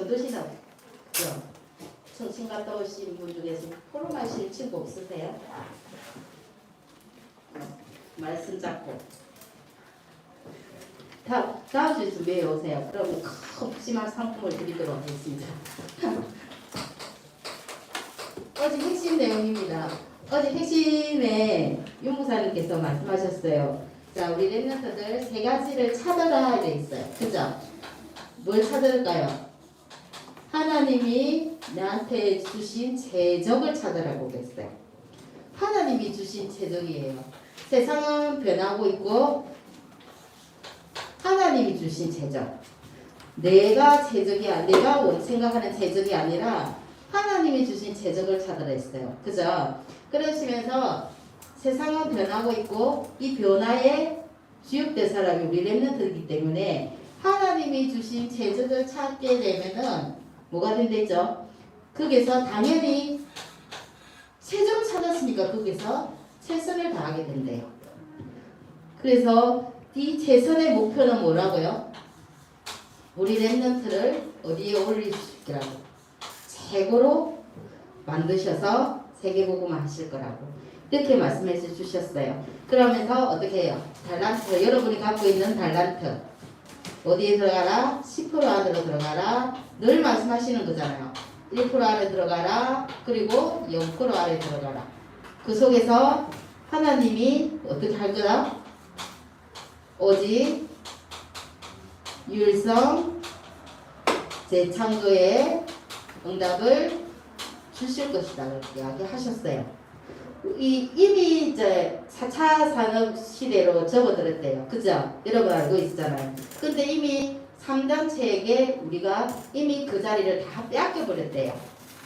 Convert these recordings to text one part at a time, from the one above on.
어떠시나요? 청신 갔다 오신 분 중에서 포럼 하실 친구 없으세요? 말씀 잡고 다음 주에 준비해 오세요. 그러면 큼지막 상품을 드리도록 하겠습니다. 어제 핵심 내용입니다. 어제 핵심에 윤무사님께서 말씀하셨어요. 자, 우리 랩런트들 세 가지를 찾아라 돼 있어요. 그죠? 뭘 찾을까요? 하나님이 나한테 주신 재적을 찾아라고 그랬어요. 하나님이 주신 재적이에요. 세상은 변하고 있고 하나님이 주신 재적. 내가 생각하는 재적이 아니라 하나님이 주신 재적을 찾아라 했어요. 그죠? 그러시면서 세상은 변하고 있고 이 변화에 주역될 사람이 우리 랩런트이기 때문에 하나님이 주신 재적을 찾게 되면은 뭐가 된댔죠? 거기서 당연히 최종을 찾았으니까 거기서 최선을 다하게 된대요. 그래서 이 최선의 목표는 뭐라고요? 우리 랩런트를 어디에 올리시라고 최고로 만드셔서 세계복음화 하실 거라고 이렇게 말씀해 주셨어요. 그러면서 어떻게 해요? 달란트, 여러분이 갖고 있는 달란트 어디에 들어가라? 10% 안으로 들어가라. 늘 말씀하시는 거잖아요. 1% 안에 들어가라. 그리고 0% 안에 들어가라. 그 속에서 하나님이 어떻게 할 거다? 오직 유일성 재창조의 응답을 주실 것이다. 그렇게 이야기하셨어요. 이미 이제 4차 산업 시대로 접어들었대요. 그죠? 여러분 알고 있잖아요. 근데 이미 3단체에게 우리가 이미 그 자리를 다 빼앗겨버렸대요.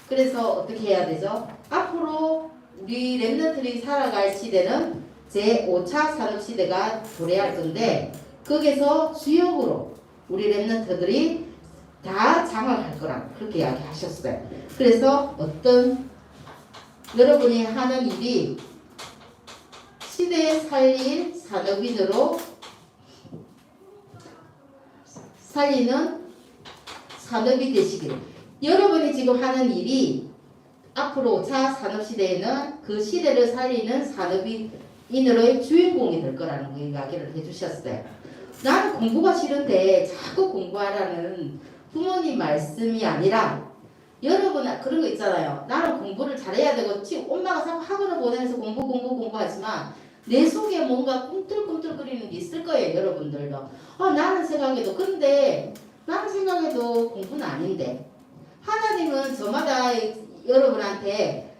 그래서 어떻게 해야 되죠? 앞으로 우리 랩런트들이 살아갈 시대는 제5차 산업 시대가 도래할 건데 거기서 주역으로 우리 랩런트들이 다 장악할 거라 그렇게 이야기하셨어요. 그래서 어떤 여러분이 하는 일이 시대에 살릴 산업인으로 살리는 산업이 되시기를. 여러분이 지금 하는 일이 앞으로 5차 산업시대에는 그 시대를 살리는 산업인으로의 주인공이 될 거라는 이야기를 해주셨어요. 나는 공부가 싫은데 자꾸 공부하라는 부모님 말씀이 아니라 여러분 그런 거 있잖아요. 나는 공부를 잘해야 되고 지금 엄마가 자꾸 학원을 보내면서 공부하지만 내 속에 뭔가 꿈틀꿈틀거리는 게 있을 거예요. 여러분들도. 나는 생각해도 근데 나는 생각해도 공부는 아닌데 하나님은 저마다 여러분한테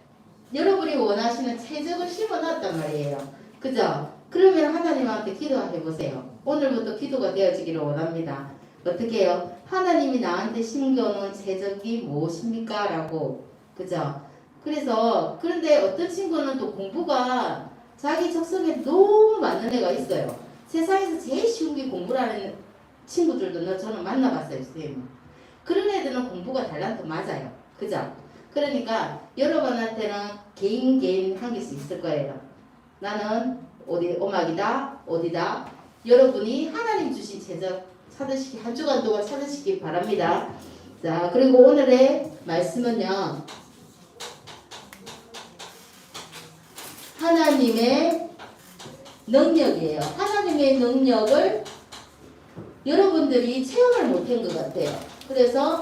여러분이 원하시는 최적을 심어놨단 말이에요. 그죠? 그러면 하나님한테 기도해 보세요. 오늘부터 기도가 되어지기를 원합니다. 어떻게 해요? 하나님이 나한테 심겨놓은 재적이 무엇입니까? 라고. 그죠? 그런데 어떤 친구는 또 공부가 자기 적성에 너무 맞는 애가 있어요. 세상에서 제일 쉬운 게 공부라는 친구들도 저는 만나봤어요. 선생님. 그런 애들은 공부가 달란트 맞아요. 그죠? 그러니까 여러분한테는 개인 한 개씩 있을 거예요. 나는 어디 음악이다. 어디다. 여러분이 하나님 주신 재적 찾으시기 한 주간 동안 찾으시기 바랍니다. 자, 그리고 오늘의 말씀은요. 하나님의 능력이에요. 하나님의 능력을 여러분들이 체험을 못한 것 같아요. 그래서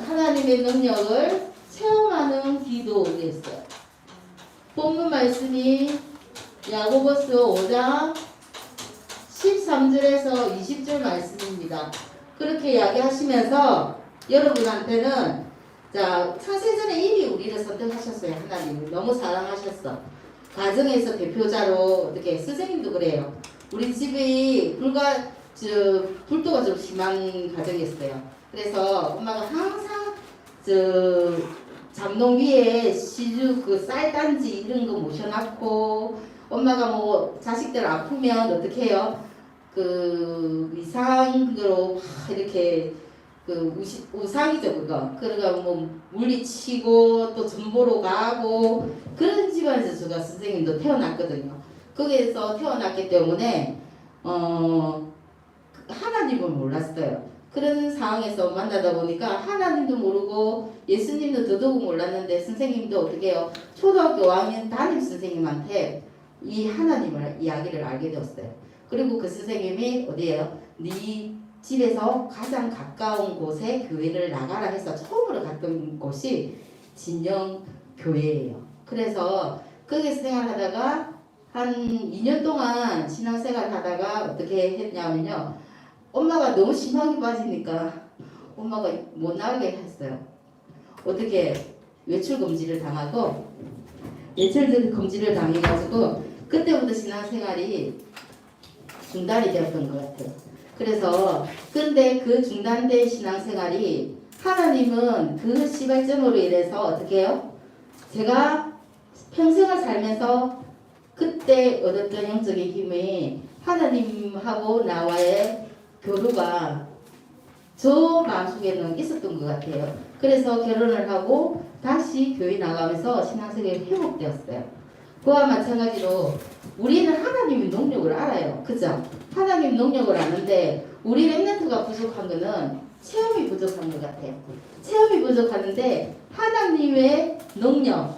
하나님의 능력을 체험하는 기도였어요. 본문 말씀이 야고보서 5장 13절에서 20절 말씀입니다. 그렇게 이야기하시면서 여러분한테는 자 창세전에 이미 우리를 선택하셨어요. 하나님이 너무 사랑하셨어. 가정에서 대표자로 어떻게 선생님도 그래요. 우리 집이 불도가 좀 심한 가정이었어요. 그래서 엄마가 항상 잠농 위에 시주 그 쌀단지 이런 거 모셔놨고 엄마가 뭐 자식들 아프면 어떻게 해요? 그 이상으로 막 이렇게 그 우상이죠 그거. 그러니까 뭐 물리치고 또 전보로 가고 그런 집안에서 제가 선생님도 태어났거든요. 거기에서 태어났기 때문에 하나님을 몰랐어요. 그런 상황에서 만나다 보니까 하나님도 모르고 예수님도 더더욱 몰랐는데 선생님도 어떻게 해요? 초등학교 5학년 담임 선생님한테 이 하나님을 이야기를 알게 되었어요. 그리고 그 선생님이 어디예요? 네 집에서 가장 가까운 곳에 교회를 나가라 해서 처음으로 갔던 곳이 진영교회예요. 그래서 거기서 생활하다가 한 2년 동안 신앙생활 하다가 어떻게 했냐면요. 엄마가 너무 심하게 빠지니까 엄마가 못 나가게 했어요. 어떻게 외출 금지를 당하고 외출 금지를 당해가지고 그때부터 신앙생활이 중단이 되었던 것 같아요. 그래서 근데 그 중단된 신앙생활이 하나님은 그 시발점으로 인해서 어떻게 해요? 제가 평생을 살면서 그때 얻었던 영적인 힘이 하나님하고 나와의 교류가 저 마음속에는 있었던 것 같아요. 그래서 결혼을 하고 다시 교회 나가면서 신앙생활이 회복되었어요. 그와 마찬가지로 우리는 하나님의 능력을 알아요. 그죠? 하나님 능력을 아는데 우리 렘넌트가 부족한 거는 체험이 부족한 것 같아요. 체험이 부족하는데 하나님의 능력을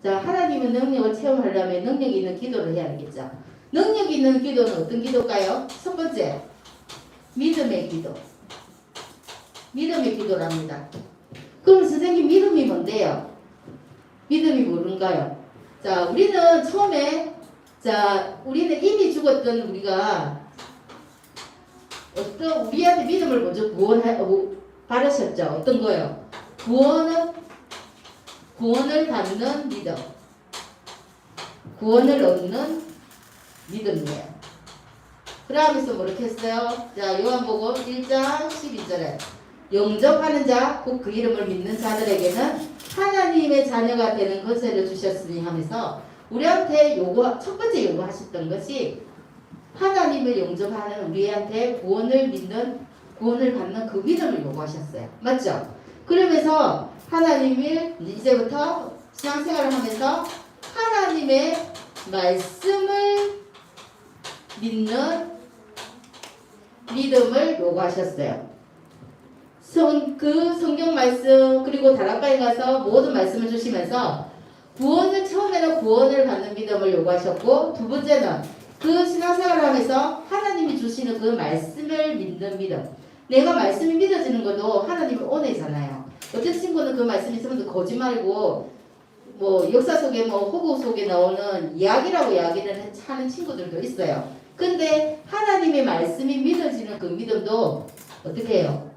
하나님의 능력을 체험하려면 능력이 있는 기도를 해야 하겠죠. 능력이 있는 기도는 어떤 기도일까요? 첫 번째, 믿음의 기도. 믿음의 기도랍니다. 그럼 선생님 믿음이 뭔데요? 믿음이 뭔가요? 우리는 처음에 우리는 이미 죽었던 우리가 어떤 우리한테 믿음을 먼저 바르셨죠. 어떤 거요? 구원을 받는 믿음. 구원을 얻는 믿음이에요. 그러면서 뭐렇게 했어요? 요한복음 1장 12절에 영접하는 자, 곧 그 이름을 믿는 자들에게는 하나님의 자녀가 되는 것을 주셨으니 하면서 우리한테 첫 번째 요구하셨던 것이 하나님을 영접하는 우리한테 구원을 받는 그 믿음을 요구하셨어요. 맞죠? 그러면서 하나님을 이제부터 신앙생활을 하면서 하나님의 말씀을 믿는 믿음을 요구하셨어요. 그 성경 말씀 그리고 다락방에 가서 모든 말씀을 주시면서 처음에는 구원을 받는 믿음을 요구하셨고, 두 번째는 그 신앙생활을 하면서 하나님이 주시는 그 말씀을 믿는 믿음. 내가 말씀이 믿어지는 것도 하나님의 은혜잖아요. 어떤 친구는 그 말씀이 있으면 거짓말이고 역사 속에 호구 속에 나오는 이야기라고 이야기를 하는 친구들도 있어요. 근데 하나님의 말씀이 믿어지는 그 믿음도 어떻게 해요?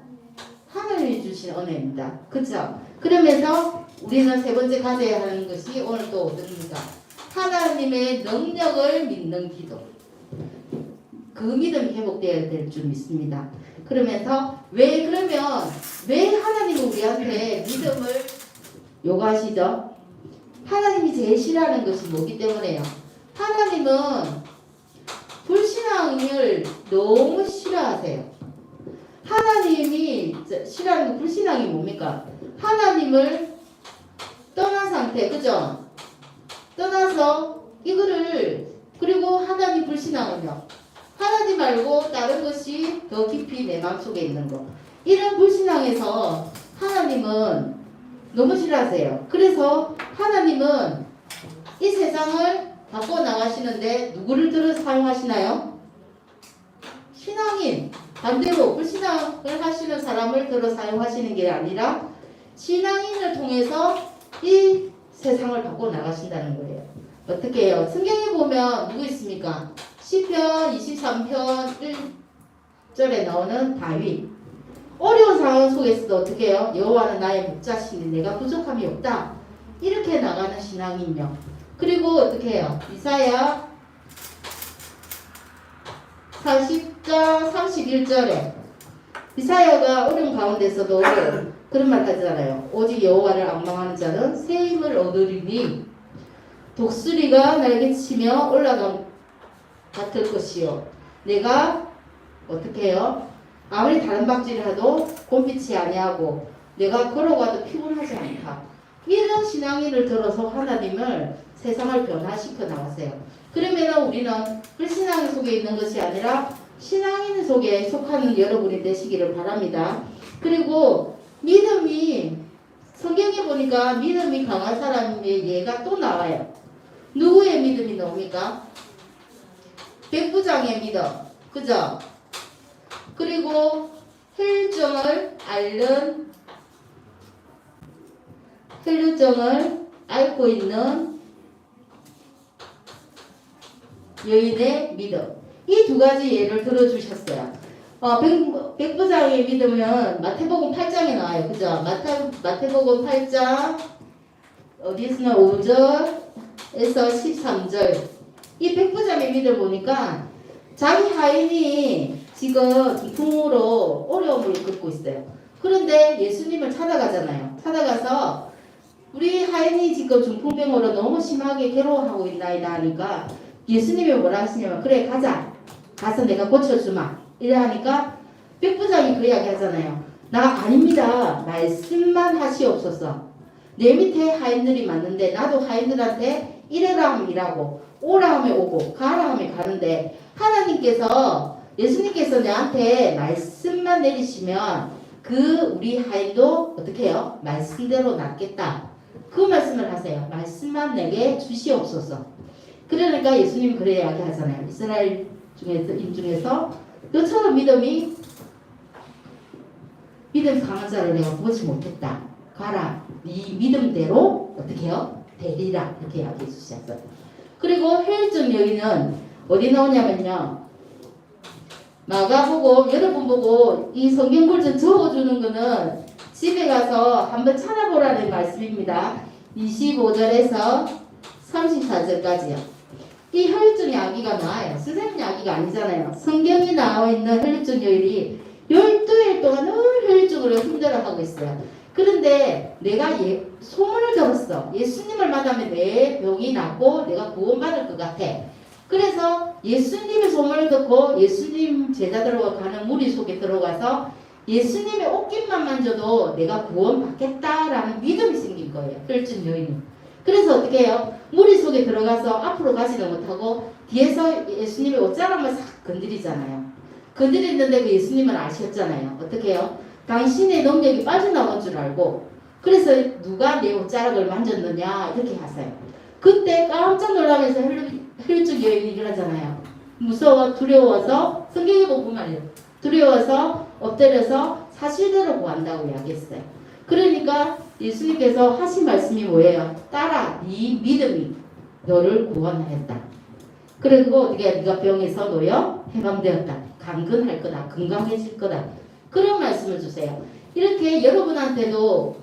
하나님이 주신 은혜입니다. 그렇죠? 그러면서 우리는 세 번째 가져야 하는 것이 오늘 또 어떻습니까? 하나님의 능력을 믿는 기도. 그 믿음이 회복되어야 될 줄 믿습니다. 그러면서 왜 하나님은 우리한테 믿음을 요구하시죠? 하나님이 제일 싫어하는 것이 뭐기 때문에요? 하나님은 불신앙을 너무 싫어하세요. 하나님이 싫어하는 불신앙이 뭡니까? 하나님을 떠난 상태, 그죠? 떠나서 그리고 하나님 불신앙은요. 하나님 말고 다른 것이 더 깊이 내 마음속에 있는 거. 이런 불신앙에서 하나님은 너무 싫어하세요. 그래서 하나님은 이 세상을 바꿔 나가시는데 누구를 들어 사용하시나요? 신앙인. 반대로 불신앙을 하시는 사람을 들어 사용하시는 게 아니라 신앙인을 통해서 이 세상을 바꿔 나가신다는 거예요. 어떻게 해요? 성경에 보면 누구 있습니까? 시편 23편 1절에 나오는 다윗. 어려운 상황 속에서도 어떻게 해요? 여호와는 나의 목자시니 내가 부족함이 없다. 이렇게 나가는 신앙인요. 그리고 어떻게 해요? 이사야 40장 31절에 이사야가 어려운 가운데서도 그런 말 하잖아요. 오직 여호와를 앙망하는 자는 새 힘을 얻으리니 독수리가 날개치며 올라간 같을 것이요. 내가 어떻게 해요? 아무리 다른 박질을 해도 곰피치 아니하고 내가 걸어가도 피곤하지 않다. 이런 신앙인을 들어서 하나님을 세상을 변화시켜 나왔어요. 그러면 우리는 불신앙 속에 있는 것이 아니라 신앙인 속에 속하는 여러분이 되시기를 바랍니다. 그리고 믿음이 성경에 보니까 믿음이 강한 사람의 예가 또 나와요. 누구의 믿음이 나옵니까? 백부장의 믿음. 그죠? 그리고 혈증을 앓고 있는 여인의 믿음. 이 두 가지 예를 들어주셨어요. 백부장의 믿음은 마태복음 8장에 나와요. 그죠? 마태복음 8장 어디서나 5절에서 13절. 이 백부장의 믿음 보니까 자기 하인이 지금 중풍으로 어려움을 겪고 있어요. 그런데 예수님을 찾아가잖아요. 찾아가서 우리 하인이 지금 중풍병으로 너무 심하게 괴로워하고 있나이다 하니까 예수님이 뭐라 하시냐면 그래 가자. 가서 내가 고쳐주마. 이래 하니까 백부장이 그 이야기 하잖아요. 나 아닙니다. 말씀만 하시옵소서. 내 밑에 하인들이 많은데 나도 하인들한테 이래라 하면 일하고 오라 하면 오고 가라 하면 가는데 하나님께서 예수님께서 내한테 말씀만 내리시면 그 우리 하인도 어떻게 해요? 말씀대로 낫겠다. 그 말씀을 하세요. 말씀만 내게 주시옵소서. 그러니까 예수님이 그래 이야기하잖아요. 이스라엘 중에서 너처럼 믿음 강한 자를 내가 보지 못했다. 가라. 네 믿음대로 어떻게 해요? 되리라. 이렇게 이야기해 주셨어요. 그리고 혈증 여인은 어디 나오냐면요. 마가복음 여러분 보고 이 성경글좀 적어주는 거는 집에 가서 한번 찾아보라는 말씀입니다. 25절에서 34절까지요. 이 혈증 이야기가 나와요. 선생님 이야기가 아니잖아요. 성경에 나와 있는 혈증 여인이 12일 동안 늘 혈증으로 힘들어하고 있어요. 그런데 내가 소문을 들었어. 예수님을 만나면 내 병이 낫고 내가 구원받을 것 같아. 그래서 예수님의 소문을 듣고 예수님 제자들과 가는 무리 속에 들어가서 예수님의 옷깃만 만져도 내가 구원받겠다라는 믿음이 생긴 거예요. 혈증 여인이. 그래서 어떻게 해요? 무리 속에 들어가서 앞으로 가지는 못하고 뒤에서 예수님의 옷자락만 싹 건드리잖아요. 건드리는데 그 예수님은 아셨잖아요. 어떻게 해요? 당신의 능력이 빠져나온 줄 알고 그래서 누가 내 옷자락을 만졌느냐 이렇게 하세요. 그때 깜짝 놀라면서 혈증 여인이 일어나잖아요. 무서워 두려워서 성경에 보면 말이에요. 두려워서 엎드려서 사실대로 구한다고 이야기했어요. 그러니까 예수님께서 하신 말씀이 뭐예요? 따라 네 믿음이 너를 구원하였다. 그리고 어떻게 네가 병에서 놓여 해방되었다. 강건할 거다. 건강해질 거다. 그런 말씀을 주세요. 이렇게 여러분한테도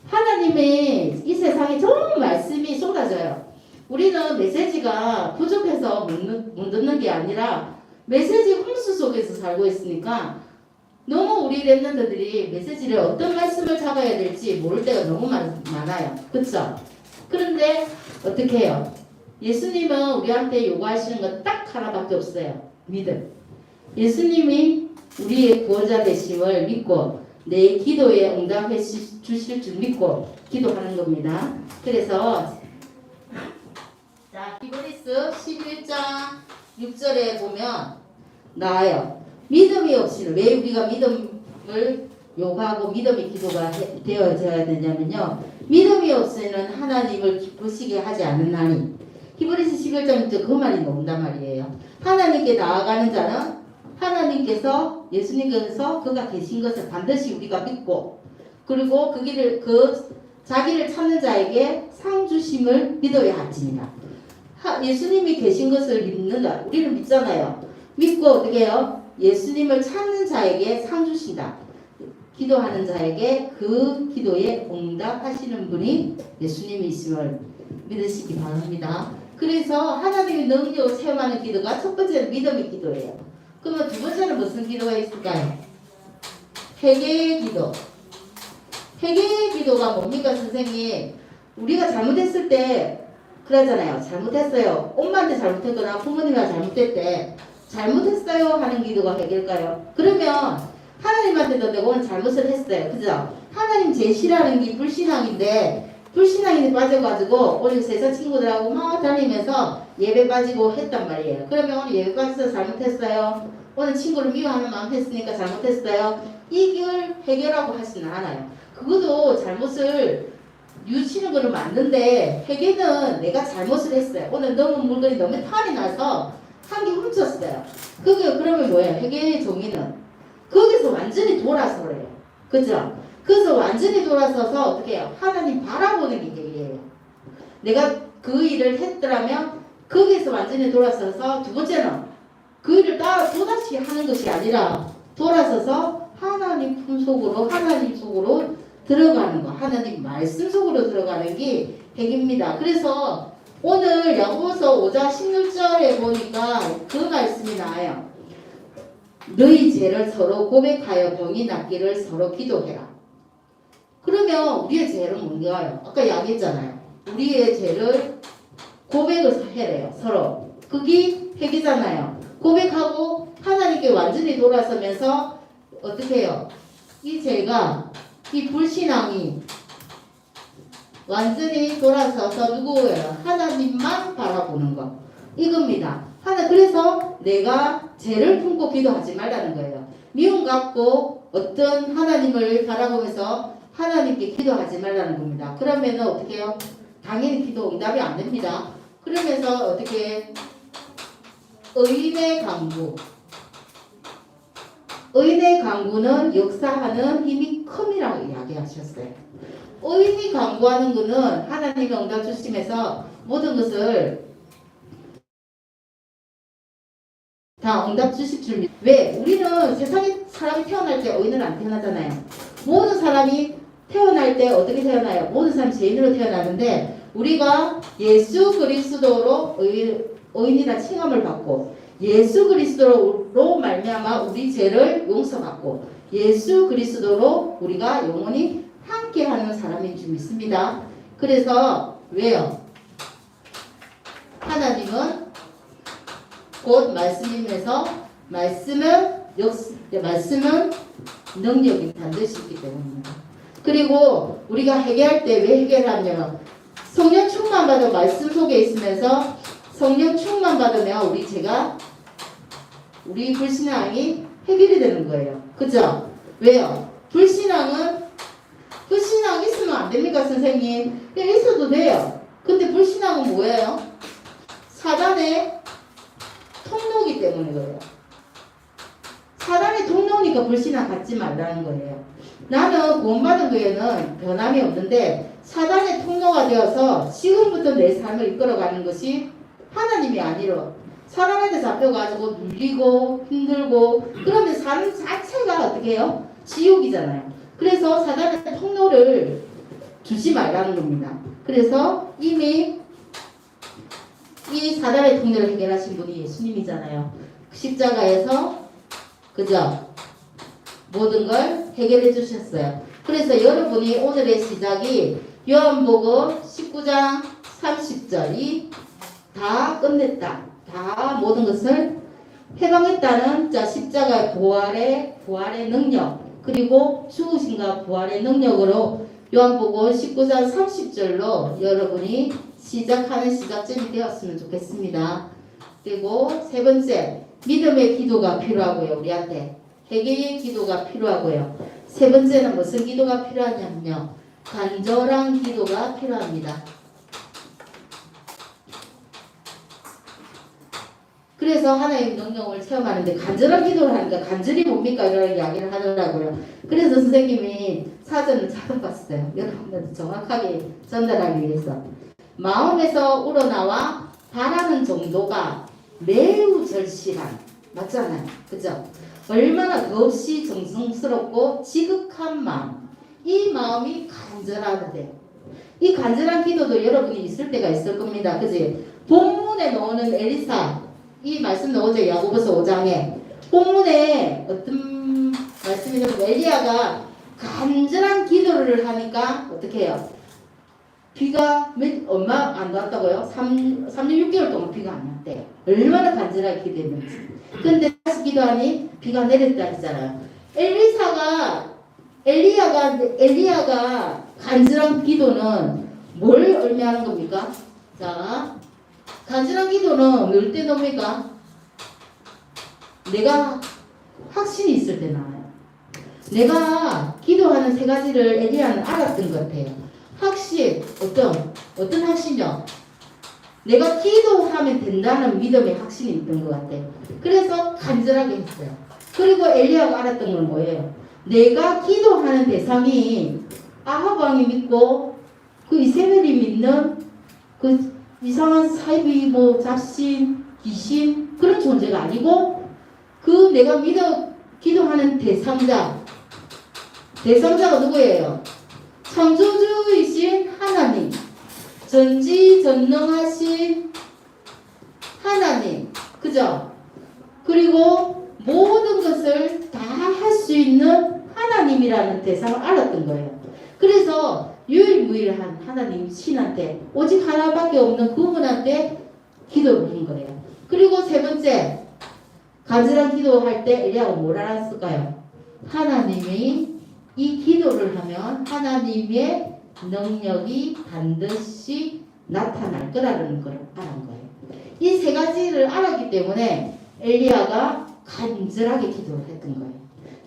하나님의 이 세상에 좋은 말씀이 쏟아져요. 우리는 메시지가 부족해서 못 듣는 게 아니라 메시지 홍수 속에서 살고 있으니까 너무 우리 랩런트들이 메시지를 어떤 말씀을 잡아야 될지 모를 때가 너무 많아요. 그렇죠? 그런데 어떻게 해요? 예수님은 우리한테 요구하시는 건 딱 하나밖에 없어요. 믿음. 예수님이 우리의 구원자 되심을 믿고 내 기도에 응답해 주실 줄 믿고 기도하는 겁니다. 그래서 자, 히브리서 11장 6절에 보면 나와요. 믿음이 없이는 왜 우리가 믿음을 요구하고 믿음의 기도가 되어져야 되냐면요. 믿음이 없이는 하나님을 기쁘시게 하지 않는나니. 히브리서 11장 6절 그 말이 나온단 말이에요. 하나님께 나아가는 자는 하나님께서 예수님께서 그가 계신 것을 반드시 우리가 믿고 그리고 그 길을 자기를 찾는 자에게 상 주심을 믿어야 할지니라. 예수님이 계신 것을 믿는다. 우리는 믿잖아요. 믿고 어떻게 해요? 예수님을 찾는 자에게 상 주신다. 기도하는 자에게 그 기도에 응답하시는 분이 예수님이심을 믿으시기 바랍니다. 그래서 하나님의 능력을 체험하는 기도가 첫 번째는 믿음의 기도예요. 그러면 두 번째는 무슨 기도가 있을까요? 회개의 기도. 회개의 기도가 뭡니까 선생님? 우리가 잘못했을 때 그러잖아요. 잘못했어요. 엄마한테 잘못했거나 부모님과 잘못했대. 잘못했어요 하는 기도가 회개일까요? 그러면 하나님한테도 내가 오늘 잘못을 했어요. 그죠? 하나님 제 싫어하는 게 불신앙인데 불신앙에 빠져가지고 우리 세상 친구들하고 막 다니면서 예배 빠지고 했단 말이에요. 그러면 오늘 예배 빠져서 잘못했어요. 오늘 친구를 미워하는 마음 했으니까 잘못했어요. 이걸 해결하고 하지는 않아요. 그것도 잘못을 뉘우치는 거는 맞는데 해결은 내가 잘못을 했어요. 오늘 너무 물건이 너무 탈이 나서 한 개 훔쳤어요. 그게 그러면 뭐예요? 해결의 종이는 거기서 완전히 돌아서 그래요. 그죠? 그래서 완전히 돌아서서 어떻게 해요? 하나님 바라보는 게 해결이에요. 내가 그 일을 했더라면 거기서 완전히 돌아서서 두 번째는 그 일을 따라 또다시 하는 것이 아니라 돌아서서 하나님 품속으로 하나님 속으로 들어가는 거, 하나님 말씀 속으로 들어가는 게 핵입니다. 그래서 오늘 야고보서 5장 16절에 보니까 그 말씀이 나와요. 너희 죄를 서로 고백하여 병이 낫기를 서로 기도해라. 그러면 우리의 죄는 뭔가요? 아까 이야기했잖아요. 우리의 죄를 고백을 해래요. 서로. 그게 핵이잖아요. 고백하고 하나님께 완전히 돌아서면서 어떻게 해요? 이 죄가 이 불신앙이 완전히 돌아서서 누구예요? 하나님만 바라보는 것. 이겁니다. 그래서 내가 죄를 품고 기도하지 말라는 거예요. 미움 갖고 어떤 하나님을 바라보면서 하나님께 기도하지 말라는 겁니다. 그러면 어떻게 해요? 당연히 기도 응답이 안 됩니다. 그러면서 어떻게 의인의 강구. 의인의 강구는 역사하는 힘이 큼이라고 이야기하셨어요. 의인이 강구하는 것은 하나님이 응답 주시면서 모든 것을 다 응답 주실 줄 믿. 왜? 우리는 세상에 사람이 태어날 때 의인은 안 태어나잖아요. 모든 사람이 태어날 때 어떻게 태어나요? 모든 사람이 죄인으로 태어나는데 우리가 예수 그리스도로 의인이라 칭함을 받고 예수 그리스도로 말미암아 우리 죄를 용서받고 예수 그리스도로 우리가 영원히 함께하는 사람인 줄 믿습니다. 그래서 왜요? 하나님은 곧 말씀이면서 말씀은 능력이 반드시 있기 때문입니다. 그리고 우리가 해결할 때 왜 해결하냐면 성령 충만 받아 말씀 속에 있으면서 성령 충만 받으면 우리 불신앙이 해결이 되는 거예요. 그죠? 왜요? 불신앙 있으면 안 됩니까, 선생님? 그냥 있어도 돼요. 근데 불신앙은 뭐예요? 사단의 통로이기 때문에 그래요. 사단의 통로니까 불신앙 갖지 말라는 거예요. 나는 구원받은 교회는 변함이 없는데 사단의 통로가 되어서 지금부터 내 삶을 이끌어가는 것이 하나님이 아니라 사람한테 잡혀가지고 눌리고 힘들고 그러면 삶 자체가 어떻게 해요? 지옥이잖아요. 그래서 사단의 통로를 주지 말라는 겁니다. 그래서 이미 이 사단의 통로를 해결하신 분이 예수님이잖아요. 십자가에서 그죠? 모든 걸 해결해 주셨어요. 그래서 여러분이 오늘의 시작이 요한복음 19장 30절이 다 끝냈다. 다 모든 것을 해방했다는 자 십자가의 부활의 능력 그리고 죽으심과 부활의 능력으로 요한복음 19장 30절로 여러분이 시작하는 시작점이 되었으면 좋겠습니다. 그리고 세 번째 믿음의 기도가 필요하고요. 우리한테 회개의 기도가 필요하고요. 세 번째는 무슨 기도가 필요하냐면요. 간절한 기도가 필요합니다. 그래서 하나님의 능력을 체험하는데 간절한 기도를 하니까 간절히 뭡니까? 이런 이야기를 하더라고요. 그래서 선생님이 사전을 찾아봤어요. 여러분들 정확하게 전달하기 위해서. 마음에서 우러나와 바라는 정도가 매우 절실한 맞잖아요. 그죠? 얼마나 더없이 정성스럽고 지극한 마음 이 마음이 간절하다 돼요. 이 간절한 기도도 여러분이 있을 때가 있을 겁니다. 그지? 본문에 나오는 엘리사 이 말씀 나오죠. 야고보서 5장에 본문에 어떤 말씀이냐면 엘리야가 간절한 기도를 하니까 어떻게 해요? 비가 얼마 안 왔다고요? 3년 6개월 동안 비가 안 왔대요. 얼마나 간절하게 기도했는지. 근데 다시 기도하니 비가 내렸다 했잖아요. 엘리야가 간절한 기도는 뭘 의미하는 겁니까? 자, 간절한 기도는 뭘 때 놉니까? 내가 확신이 있을 때 나와요. 내가 기도하는 세 가지를 엘리야는 알았던 것 같아요. 확신, 어떤 확신이요? 내가 기도하면 된다는 믿음의 확신이 있던 것 같아요. 그래서 간절하게 했어요. 그리고 엘리야가 알았던 건 뭐예요? 내가 기도하는 대상이 아합 왕이 믿고 그 이세벨이 믿는 그 이상한 사이비 뭐 잡신, 귀신 그런 존재가 아니고 그 내가 기도하는 대상자가 누구예요? 창조주이신 하나님, 전지전능하신 하나님, 그죠? 그리고 모든 것을 다 할 수 있는 하나님이라는 대상을 알았던 거예요. 그래서 유일무이한 하나님 신한테 오직 하나밖에 없는 그분한테 기도를 한 거예요. 그리고 세 번째, 간절한 기도할 때 엘리야가 뭘 알았을까요? 하나님이 이 기도를 하면 하나님의 능력이 반드시 나타날 거라는 걸 알은 거예요. 이 세 가지를 알았기 때문에 엘리야가 간절하게 기도를 했던 거예요.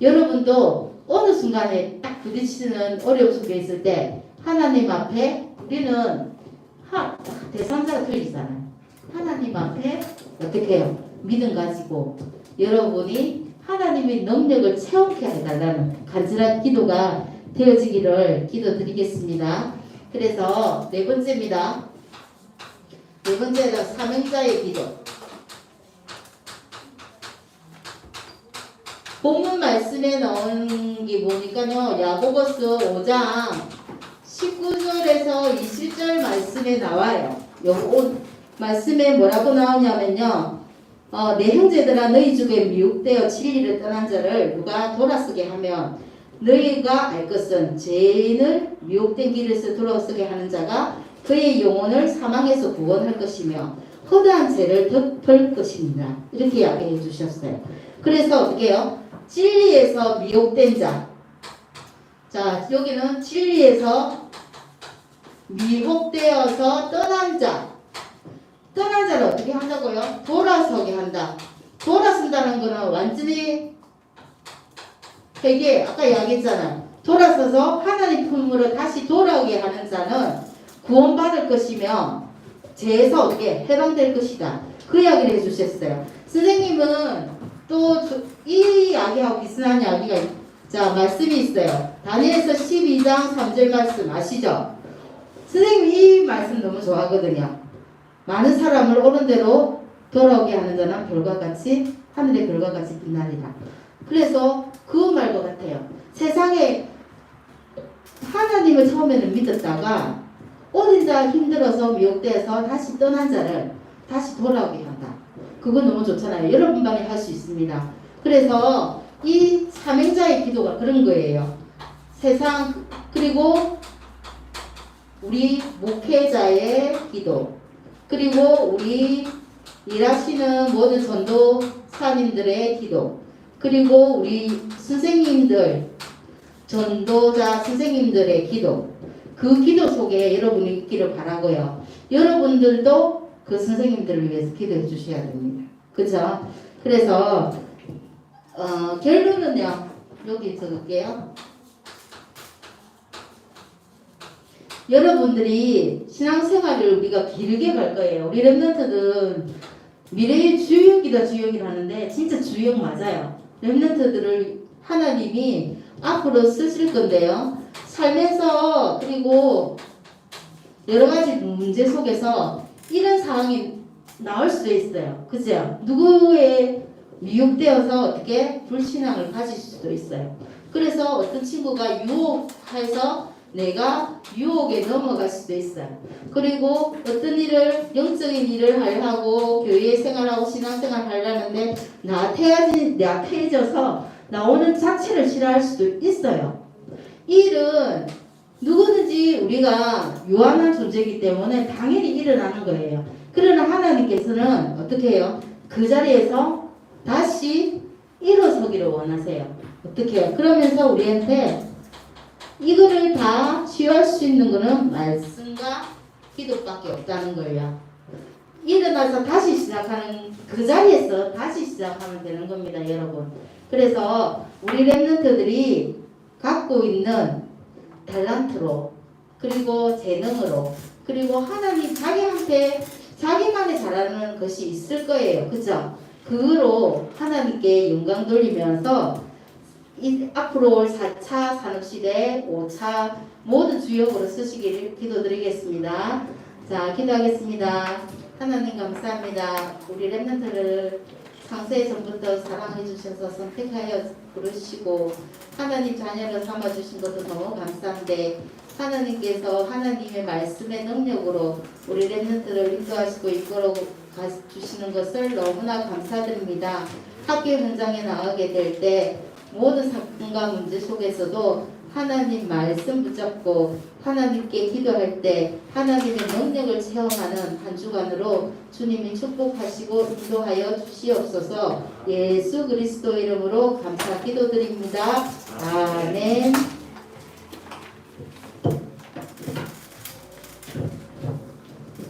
여러분도 어느 순간에 딱 부딪히는 어려움 속에 있을 때 하나님 앞에 우리는 대상자가 틀리잖아요. 하나님 앞에 어떻게 해요? 믿음 가지고 여러분이 하나님의 능력을 체험케 해달라는 간절한 기도가 되어지기를 기도드리겠습니다. 그래서 네 번째입니다. 네 번째는 사명자의 기도. 본문 말씀에 나온 게 보니까요. 야고보서 5장 19절에서 20절 말씀에 나와요. 요 말씀에 뭐라고 나오냐면요. 내 형제들아 너희 중에 미혹되어 진리를 떠난 자를 누가 돌아서게 하면 너희가 알 것은 죄인을 미혹된 길에서 돌아서게 하는 자가 그의 영혼을 사망에서 구원할 것이며 허다한 죄를 덮을 것입니다. 이렇게 이야기해 주셨어요. 그래서 어떻게 해요? 진리에서 미혹된 자. 자, 여기는 진리에서 미혹되어서 떠난 자. 떠난 자를 어떻게 한다고요? 돌아서게 한다. 돌아선다는 거는 완전히 회개, 아까 이야기했잖아요. 돌아서서 하나님 품으로 다시 돌아오게 하는 자는 구원받을 것이며 죄에서 어떻게 해방될 것이다. 그 이야기를 해주셨어요. 선생님은 또 이 이야기하고 비슷한 이야기가 말씀이 있어요. 다니엘서 12장 3절 말씀 아시죠? 선생님 이 말씀 너무 좋아하거든요. 많은 사람을 옳은 대로 돌아오게 하는 자는 별과 같이 하늘의 별과 같이 빛나리라. 그래서 그 말과 같아요. 세상에 하나님을 처음에는 믿었다가 어린 자 힘들어서 미혹돼서 다시 떠난 자를 다시 돌아오게 한다. 그거 너무 좋잖아요. 여러분만이 할 수 있습니다. 그래서 이 사명자의 기도가 그런 거예요. 세상 그리고 우리 목회자의 기도 그리고 우리 일하시는 모든 전도사님들의 기도 그리고 우리 선생님들 전도자 선생님들의 기도 그 기도 속에 여러분이 있기를 바라고요. 여러분들도 그 선생님들을 위해서 기도해 주셔야 됩니다. 그렇죠? 그래서 결론은요. 여기 적을게요. 여러분들이 신앙생활을 우리가 길게 갈 거예요. 우리 랩런트들은 미래의 주역이다 주역이라 하는데 진짜 주역 맞아요. 랩런트들을 하나님이 앞으로 쓰실 건데요. 살면서 그리고 여러 가지 문제 속에서 이런 상황이 나올 수도 있어요. 그죠? 누구의 미혹되어서 어떻게 불신앙을 가질 수도 있어요. 그래서 어떤 친구가 유혹해서 내가 유혹에 넘어갈 수도 있어요. 그리고 어떤 일을 영적인 일을 하고 교회 생활하고 신앙생활 하려는데 나태해져서 나오는 자체를 싫어할 수도 있어요. 이 일은 누구든지 우리가 유한한 존재이기 때문에 당연히 일어나는 거예요. 그러나 하나님께서는 어떻게 해요? 그 자리에서 다시 일어서기를 원하세요. 어떻게 해요? 그러면서 우리한테 이거를 다 치유할 수 있는 거는 말씀과 기도밖에 없다는 거예요. 일어나서 다시 시작하는 그 자리에서 다시 시작하면 되는 겁니다, 여러분. 그래서 우리 랩런트들이 갖고 있는 달란트로 그리고 재능으로 그리고 하나님 자기한테 자기만의 잘하는 것이 있을 거예요. 그죠? 그로 하나님께 영광 돌리면서 앞으로 올 4차 산업시대 5차 모든 주역으로 쓰시기를 기도드리겠습니다. 자, 기도하겠습니다. 하나님 감사합니다. 우리 랩런트를 창세 전부터 사랑해 주셔서 선택하여 부르시고 하나님 자녀를 삼아 주신 것도 너무 감사한데 하나님께서 하나님의 말씀의 능력으로 우리 랩런트를 인도하시고 이끌어 주시는 것을 너무나 감사드립니다. 학교 현장에 나가게 될 때 모든 사건과 문제 속에서도 하나님 말씀 붙잡고 하나님께 기도할 때 하나님의 능력을 체험하는 한 주간으로 주님이 축복하시고 인도하여 주시옵소서. 예수 그리스도 이름으로 감사 기도드립니다. 아멘.